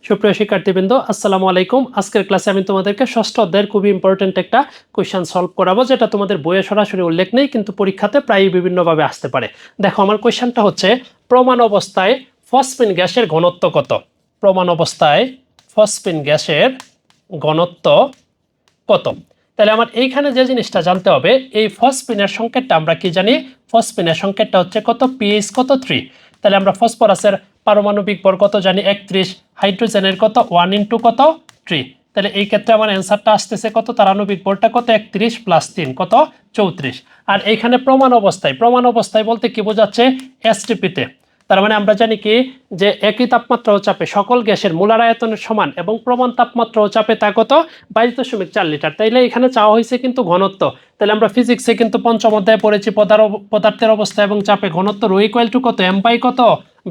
সুপ্রিয় শিক্ষার্থীবৃন্দ, আসসালামু আলাইকুম। আজকের ক্লাসে আমি তোমাদেরকে ষষ্ঠ অধ্যায়ের খুবই ইম্পর্টেন্ট একটা কোয়েশ্চেন সলভ করাবো, যেটা তোমাদের বইয়ে সরাসরি উল্লেখ নেই, কিন্তু পরীক্ষাতে প্রায়ই বিভিন্নভাবে আসতে পারে। দেখো, আমার কোয়েশ্চেনটা হচ্ছে, প্রমাণ অবস্থায় ফসফিন গ্যাসের ঘনত্ব কত? প্রমাণ অবস্থায় ফসফিন গ্যাসের ঘনত্ব কত? তাহলে আমার এইখানে যে জিনিসটা জানতে হবে, এই ফসফিনের সংকেতটা আমরা কি জানি? ফসফিনের সংকেতটা হচ্ছে কত? পিএইচ কত? 3। তাহলে আমরা ফসফরাসের পারমাণবিক ভর কত জানি? 31। হাইড্রোজেনের কত? 1 × কত? 3। তাহলে এই ক্ষেত্রে আমার অ্যান্সারটা আসতেছে কত? তার আণবিক ভরটা কত? 31 + 3 কত? 34। আর এইখানে প্রমাণ অবস্থায় বলতে কি বোঝাচ্ছে? এসটিপিতে। তার মানে আমরা জানি কি, যে একই তাপমাত্রা ও চাপে সকল গ্যাসের মোলার আয়তনের সমান এবং প্রমাণ তাপমাত্রা ও চাপে তা কত? 22.4 লিটার। তাইলে এখানে চাওয়া হয়েছে কিন্তু ঘনত্ব। তাহলে আমরা ফিজিক্সে কিন্তু পঞ্চম অধ্যায়ে পড়েছি পদার্থের অবস্থা এবং চাপে ঘনত্ব রো ইকুয়াল টু কত? m বাই কত?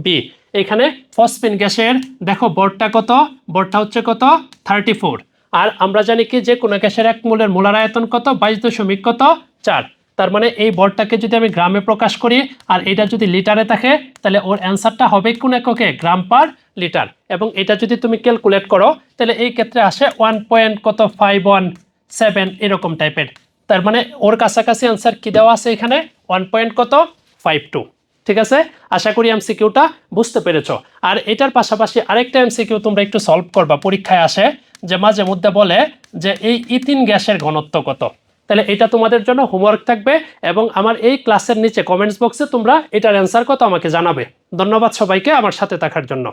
বি। এখানে ফসফিন গ্যাসের দেখো ভরটা কত? ভরটা হচ্ছে কত? 34। আর আমরা জানি কি, যে কোনো গ্যাসের এক মোলের মোলার আয়তন কত? 22.4। তার মানে এই ভরটাকে যদি আমি গ্রামে প্রকাশ করি আর এটা যদি লিটারে থাকে, তাহলে ওর অ্যান্সারটা হবে কোন এককে? গ্রাম পার লিটার। এবং এটা যদি তুমি ক্যালকুলেট করো, তাহলে এই ক্ষেত্রে আসে 1.517 এরকম টাইপের। তার মানে ওর কাছাকাছি অ্যান্সার কি দেওয়া আছে এখানে? 1.52। ঠিক আছে, আশা করি এমসিকিউটা বুঝতে পেরেছো। আর এটার পাশাপাশি আরেকটা এমসিকিউ তোমরা একটু সলভ করবা, পরীক্ষায় আসে যে মাঝে মধ্যে বলে যে এই ইথিন গ্যাসের ঘনত্ব কত। তাহলে এটা তোমাদের জন্য হোমওয়ার্ক থাকবে, এবং আমার এই ক্লাসের নিচে কমেন্টস বক্সে তোমরা এটার অ্যান্সার কত আমাকে জানাবে। ধন্যবাদ সবাইকে আমার সাথে থাকার জন্য।